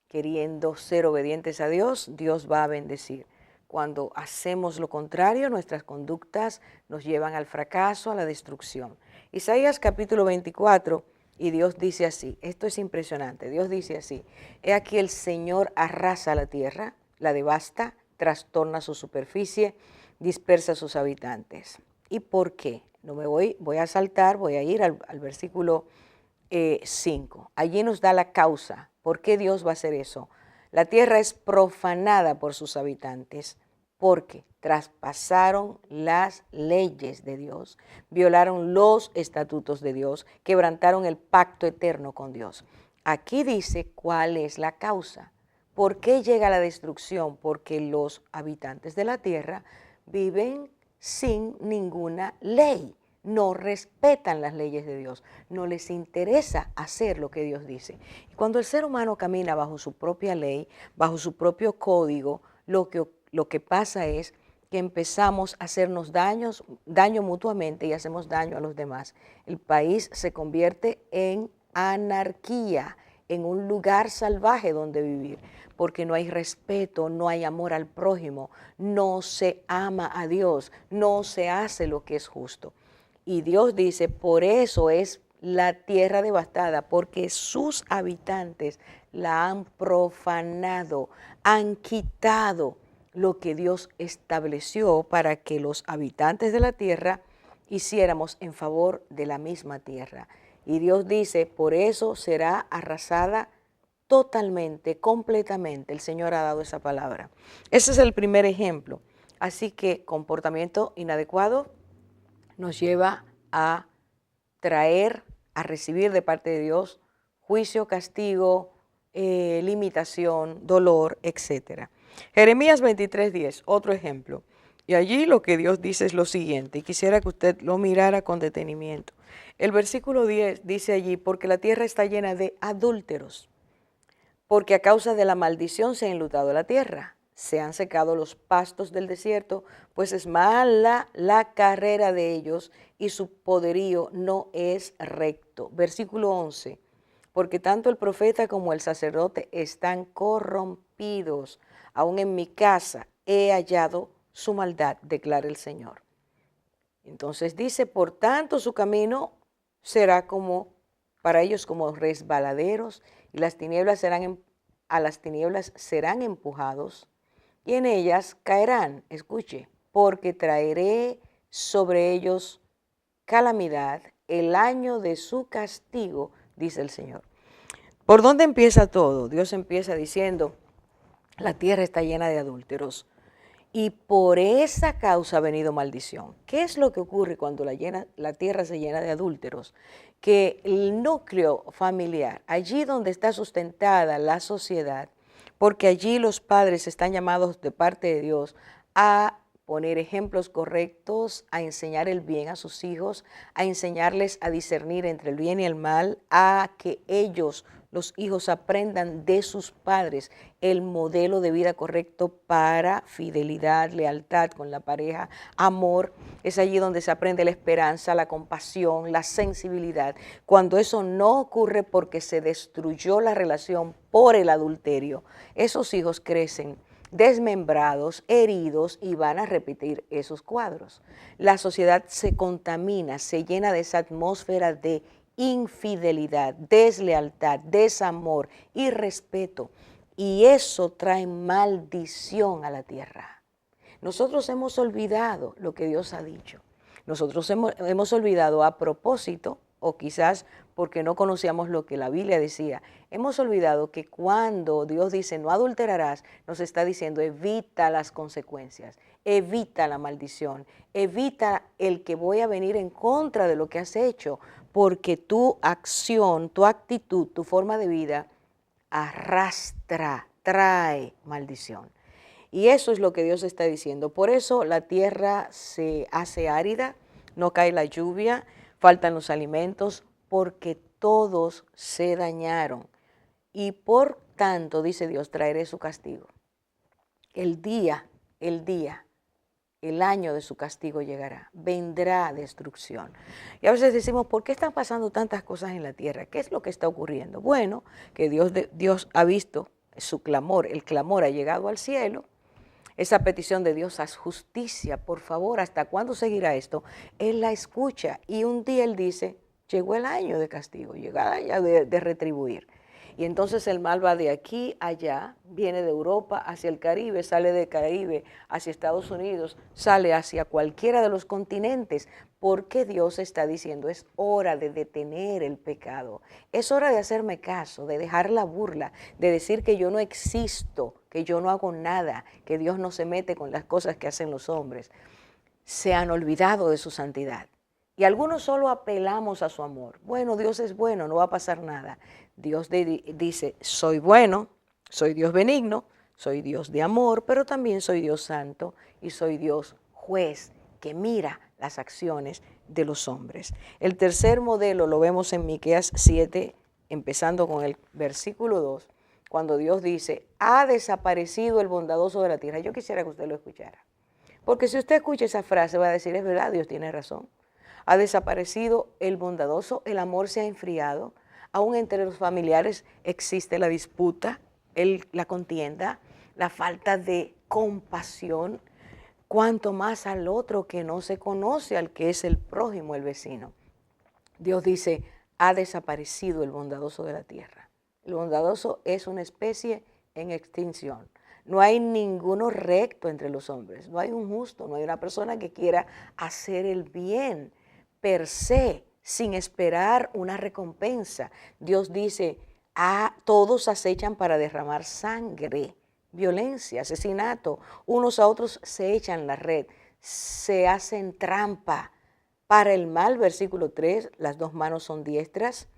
queriendo ser obedientes a Dios, Dios va a bendecir. Cuando hacemos lo contrario, nuestras conductas nos llevan al fracaso, a la destrucción. Isaías capítulo 24, y Dios dice así, esto es impresionante, Dios dice así: he aquí el Señor arrasa la tierra, la devasta, trastorna su superficie, dispersa a sus habitantes. ¿Y por qué? No me voy a saltar, voy a ir al versículo 5. Allí nos da la causa. ¿Por qué Dios va a hacer eso? La tierra es profanada por sus habitantes, porque traspasaron las leyes de Dios, violaron los estatutos de Dios, quebrantaron el pacto eterno con Dios. Aquí dice cuál es la causa. ¿Por qué llega la destrucción? Porque los habitantes de la tierra viven sin ninguna ley. No respetan las leyes de Dios, no les interesa hacer lo que Dios dice. Y cuando el ser humano camina bajo su propia ley, bajo su propio código, lo que pasa es que empezamos a hacernos daño mutuamente y hacemos daño a los demás. El país se convierte en anarquía, en un lugar salvaje donde vivir, porque no hay respeto, no hay amor al prójimo, no se ama a Dios, no se hace lo que es justo. Y Dios dice, por eso es la tierra devastada, porque sus habitantes la han profanado, han quitado lo que Dios estableció para que los habitantes de la tierra hiciéramos en favor de la misma tierra. Y Dios dice, por eso será arrasada totalmente, completamente. El Señor ha dado esa palabra. Ese es el primer ejemplo. Así que comportamiento inadecuado nos lleva a recibir de parte de Dios juicio, castigo, limitación, dolor, etc. Jeremías 23:10, otro ejemplo. Y allí lo que Dios dice es lo siguiente, y quisiera que usted lo mirara con detenimiento. El versículo 10 dice allí, porque la tierra está llena de adúlteros, porque a causa de la maldición se ha enlutado la tierra. Se han secado los pastos del desierto, pues es mala la carrera de ellos y su poderío no es recto. Versículo 11, porque tanto el profeta como el sacerdote están corrompidos. Aún en mi casa he hallado su maldad, declara el Señor. Entonces dice, por tanto su camino será para ellos como resbaladeros, y a las tinieblas serán empujados, y en ellas caerán, escuche, porque traeré sobre ellos calamidad, el año de su castigo, dice el Señor. ¿Por dónde empieza todo? Dios empieza diciendo, la tierra está llena de adúlteros, y por esa causa ha venido maldición. ¿Qué es lo que ocurre cuando la tierra se llena de adúlteros? Que el núcleo familiar, allí donde está sustentada la sociedad, porque allí los padres están llamados de parte de Dios a poner ejemplos correctos, a enseñar el bien a sus hijos, a enseñarles a discernir entre el bien y el mal, a que ellos, los hijos, aprendan de sus padres el modelo de vida correcto para fidelidad, lealtad con la pareja, amor. Es allí donde se aprende la esperanza, la compasión, la sensibilidad. Cuando eso no ocurre porque se destruyó la relación por el adulterio, esos hijos crecen desmembrados, heridos, y van a repetir esos cuadros. La sociedad se contamina, se llena de esa atmósfera de infidelidad, deslealtad, desamor, irrespeto, y eso trae maldición a la tierra. Nosotros hemos olvidado lo que Dios ha dicho. Nosotros hemos olvidado a propósito o quizás porque no conocíamos lo que la Biblia decía, hemos olvidado que cuando Dios dice no adulterarás, nos está diciendo evita las consecuencias, evita la maldición, evita el que voy a venir en contra de lo que has hecho, porque tu acción, tu actitud, tu forma de vida arrastra, trae maldición. Y eso es lo que Dios está diciendo. Por eso la tierra se hace árida, no cae la lluvia, faltan los alimentos, porque todos se dañaron. Y por tanto, dice Dios, traeré su castigo. El año de su castigo llegará, vendrá destrucción. Y a veces decimos, ¿por qué están pasando tantas cosas en la tierra? ¿Qué es lo que está ocurriendo? Bueno, que Dios ha visto su clamor, el clamor ha llegado al cielo, esa petición de Dios, haz justicia, por favor, ¿hasta cuándo seguirá esto? Él la escucha y un día Él dice, llegó el año de castigo, llegó el año de retribuir. Y entonces el mal va de aquí a allá, viene de Europa hacia el Caribe, sale del Caribe hacia Estados Unidos, sale hacia cualquiera de los continentes, porque Dios está diciendo, es hora de detener el pecado, es hora de hacerme caso, de dejar la burla, de decir que yo no existo, que yo no hago nada, que Dios no se mete con las cosas que hacen los hombres. Se han olvidado de su santidad. Y algunos solo apelamos a su amor. Bueno, Dios es bueno, no va a pasar nada. Dios dice, soy bueno, soy Dios benigno, soy Dios de amor, pero también soy Dios santo y soy Dios juez que mira las acciones de los hombres. El tercer modelo lo vemos en Miqueas 7, empezando con el versículo 2, cuando Dios dice, ha desaparecido el bondadoso de la tierra. Yo quisiera que usted lo escuchara. Porque si usted escucha esa frase, va a decir, es verdad, Dios tiene razón. Ha desaparecido el bondadoso, el amor se ha enfriado, aún entre los familiares existe la disputa, la contienda, la falta de compasión, cuanto más al otro que no se conoce, al que es el prójimo, el vecino. Dios dice, ha desaparecido el bondadoso de la tierra. El bondadoso es una especie en extinción. No hay ninguno recto entre los hombres, no hay un justo, no hay una persona que quiera hacer el bien per se, sin esperar una recompensa. Dios dice, todos acechan para derramar sangre, violencia, asesinato, unos a otros se echan la red, se hacen trampa. Para el mal, versículo 3, las dos manos son diestras.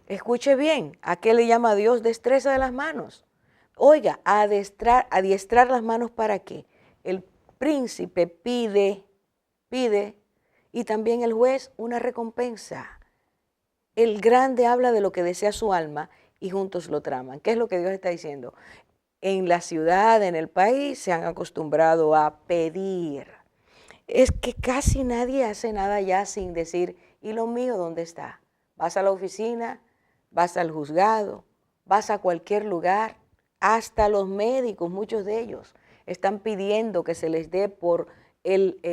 Escuche bien, ¿a qué le llama Dios destreza de las manos? Oiga, adiestrar las manos ¿para qué? El príncipe pide, y también el juez una recompensa. El grande habla de lo que desea su alma y juntos lo traman. ¿Qué es lo que Dios está diciendo? En la ciudad, en el país, se han acostumbrado a pedir. Es que casi nadie hace nada ya sin decir, ¿y lo mío dónde está? Vas a la oficina, vas al juzgado, vas a cualquier lugar, hasta los médicos, muchos de ellos, están pidiendo que se les dé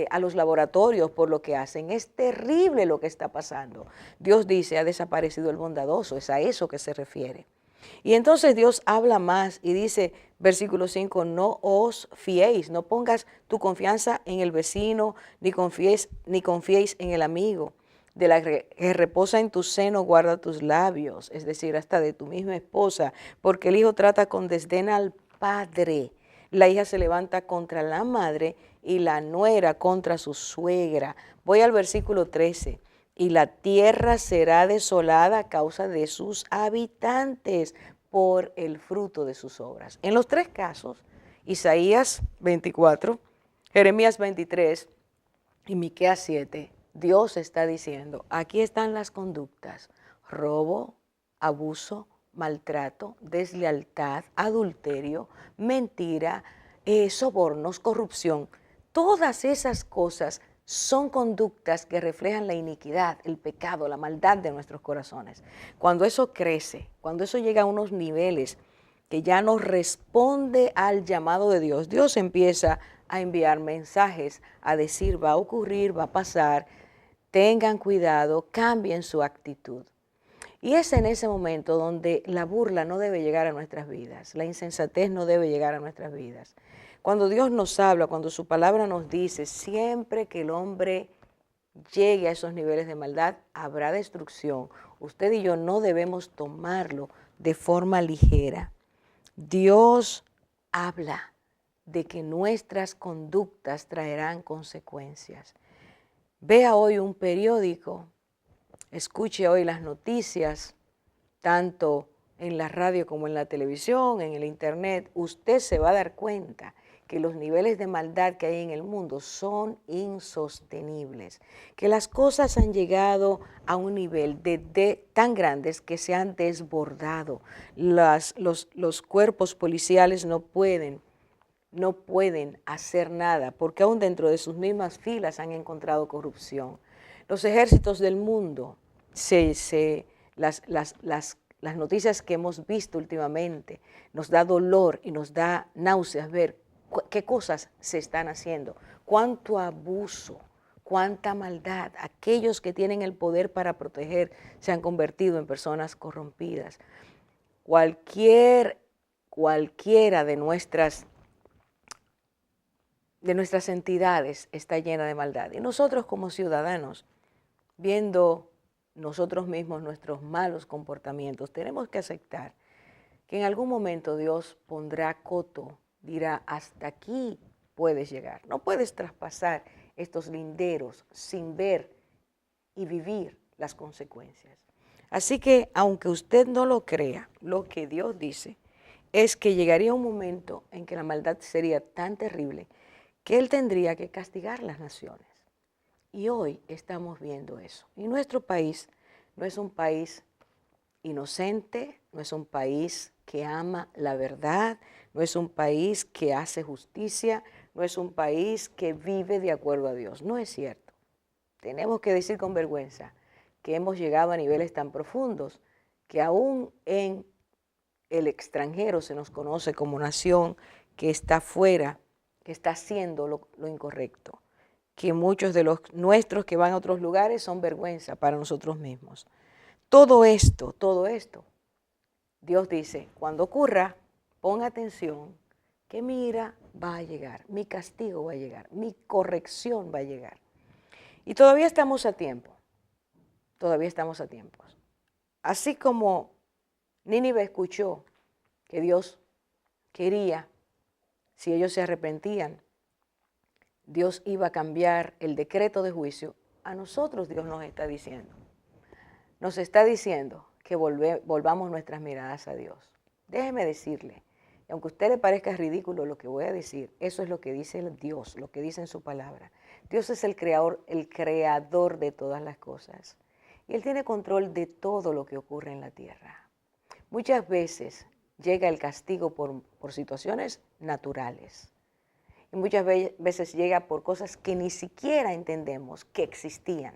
a los laboratorios por lo que hacen. Es terrible lo que está pasando. Dios dice, ha desaparecido el bondadoso, es a eso que se refiere. Y entonces Dios habla más y dice, versículo 5, no os fiéis, no pongas tu confianza en el vecino, ni confiéis en el amigo. De la que reposa en tu seno, guarda tus labios, es decir, hasta de tu misma esposa, porque el hijo trata con desdén al padre. La hija se levanta contra la madre y la nuera contra su suegra. Voy al versículo 13. Y la tierra será desolada a causa de sus habitantes por el fruto de sus obras. En los tres casos, Isaías 24, Jeremías 23 y Miqueas 7, Dios está diciendo, aquí están las conductas, robo, abuso, maltrato, deslealtad, adulterio, mentira, sobornos, corrupción. Todas esas cosas son conductas que reflejan la iniquidad, el pecado, la maldad de nuestros corazones. Cuando eso crece, cuando eso llega a unos niveles que ya no responde al llamado de Dios, Dios empieza a enviar mensajes, a decir va a ocurrir, va a pasar, tengan cuidado, cambien su actitud. Y es en ese momento donde la burla no debe llegar a nuestras vidas, la insensatez no debe llegar a nuestras vidas. Cuando Dios nos habla, cuando su palabra nos dice, siempre que el hombre llegue a esos niveles de maldad, habrá destrucción. Usted y yo no debemos tomarlo de forma ligera. Dios habla de que nuestras conductas traerán consecuencias. Vea hoy un periódico, escuche hoy las noticias, tanto en la radio como en la televisión, en el internet, usted se va a dar cuenta que los niveles de maldad que hay en el mundo son insostenibles, que las cosas han llegado a un nivel tan grandes que se han desbordado. Los cuerpos policiales no pueden hacer nada, porque aún dentro de sus mismas filas han encontrado corrupción. Los ejércitos del mundo, las noticias que hemos visto últimamente, nos da dolor y nos da náuseas ver qué cosas se están haciendo, cuánto abuso, cuánta maldad. Aquellos que tienen el poder para proteger se han convertido en personas corrompidas. Cualquiera de nuestras entidades está llena de maldad. Y nosotros como ciudadanos, viendo nosotros mismos nuestros malos comportamientos, tenemos que aceptar que en algún momento Dios pondrá coto, dirá, hasta aquí puedes llegar. No puedes traspasar estos linderos sin ver y vivir las consecuencias. Así que, aunque usted no lo crea, lo que Dios dice es que llegaría un momento en que la maldad sería tan terrible que Él tendría que castigar las naciones. Y hoy estamos viendo eso. Y nuestro país no es un país inocente, no es un país que ama la verdad, no es un país que hace justicia, no es un país que vive de acuerdo a Dios. No es cierto. Tenemos que decir con vergüenza que hemos llegado a niveles tan profundos que aún en el extranjero se nos conoce como nación que está fuera, que está haciendo lo incorrecto, que muchos de los nuestros que van a otros lugares son vergüenza para nosotros mismos. Todo esto, Dios dice, cuando ocurra, ponga atención, que mi ira va a llegar, mi castigo va a llegar, mi corrección va a llegar. Y todavía estamos a tiempo, Así como Nínive escuchó que Dios quería, si ellos se arrepentían, Dios iba a cambiar el decreto de juicio, a nosotros Dios nos está diciendo que volvamos nuestras miradas a Dios. Déjeme decirle, y aunque a usted le parezca ridículo lo que voy a decir, eso es lo que dice Dios, lo que dice en su palabra. Dios es el creador de todas las cosas. Y Él tiene control de todo lo que ocurre en la tierra. Muchas veces llega el castigo por situaciones naturales. Y muchas veces llega por cosas que ni siquiera entendemos que existían.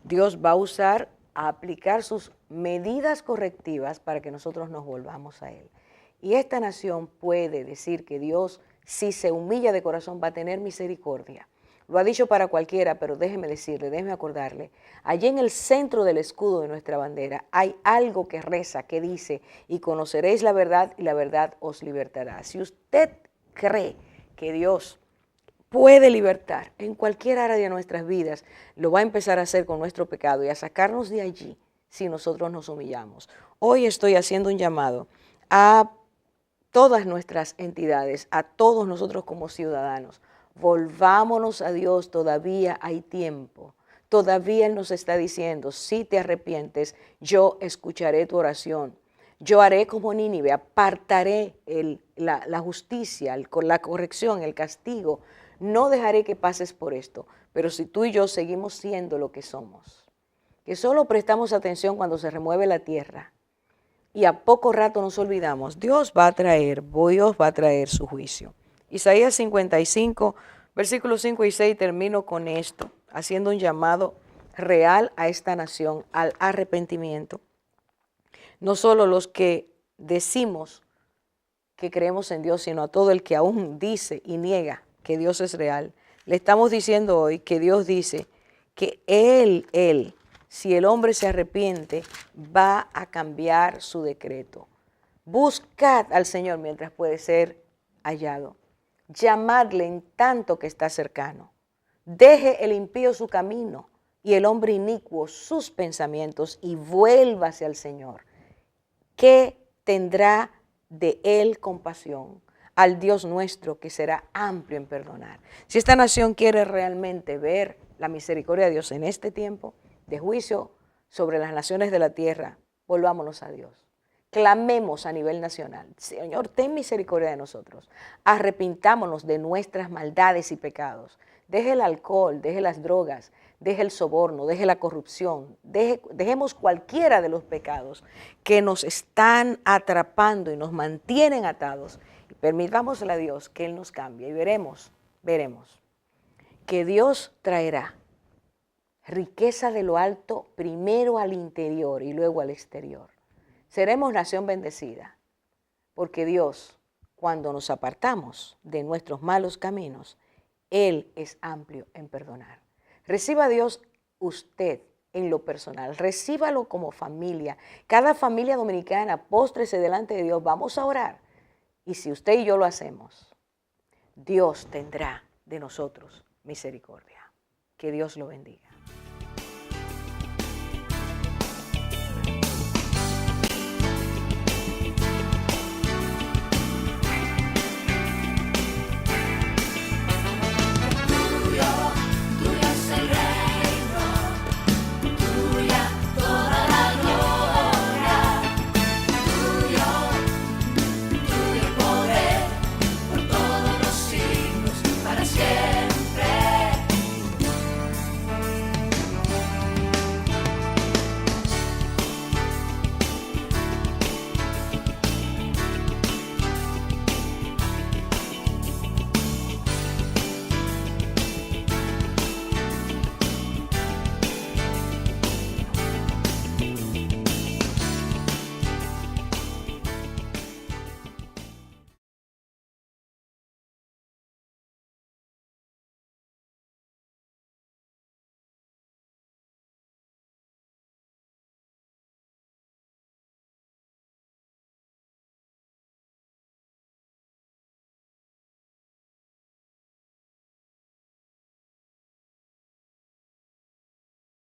Dios va a aplicar sus medidas correctivas para que nosotros nos volvamos a Él. Y esta nación puede decir que Dios, si se humilla de corazón, va a tener misericordia. Lo ha dicho para cualquiera, pero déjeme acordarle, allí en el centro del escudo de nuestra bandera hay algo que reza, que dice, y conoceréis la verdad y la verdad os libertará. Si usted cree que Dios puede libertar en cualquier área de nuestras vidas, lo va a empezar a hacer con nuestro pecado y a sacarnos de allí si nosotros nos humillamos. Hoy estoy haciendo un llamado a todas nuestras entidades, a todos nosotros como ciudadanos. Volvámonos a Dios, todavía hay tiempo. Todavía Él nos está diciendo, si te arrepientes, yo escucharé tu oración. Yo haré como Nínive, apartaré la justicia, la corrección, el castigo. No dejaré que pases por esto. Pero si tú y yo seguimos siendo lo que somos, que solo prestamos atención cuando se remueve la tierra y a poco rato nos olvidamos, Dios va a traer su juicio. Isaías 55, versículos 5 y 6, termino con esto, haciendo un llamado real a esta nación, al arrepentimiento. No solo los que decimos que creemos en Dios, sino a todo el que aún dice y niega que Dios es real. Le estamos diciendo hoy que Dios dice que Él, si el hombre se arrepiente, va a cambiar su decreto. Buscad al Señor mientras puede ser hallado. Llamadle en tanto que está cercano. Deje el impío su camino y el hombre inicuo sus pensamientos y vuélvase al Señor, que tendrá de él compasión, al Dios nuestro que será amplio en perdonar. Si esta nación quiere realmente ver la misericordia de Dios en este tiempo de juicio sobre las naciones de la tierra, volvámonos a Dios. Clamemos a nivel nacional, Señor, ten misericordia de nosotros. Arrepintámonos de nuestras maldades y pecados. Deje el alcohol, deje las drogas, deje el soborno, deje la corrupción, dejemos cualquiera de los pecados que nos están atrapando y nos mantienen atados. Y permitámosle a Dios que Él nos cambie y veremos que Dios traerá riqueza de lo alto primero al interior y luego al exterior. Seremos nación bendecida, porque Dios, cuando nos apartamos de nuestros malos caminos, Él es amplio en perdonar. Reciba a Dios usted en lo personal, recíbalo como familia. Cada familia dominicana, póstrese delante de Dios, vamos a orar. Y si usted y yo lo hacemos, Dios tendrá de nosotros misericordia. Que Dios lo bendiga.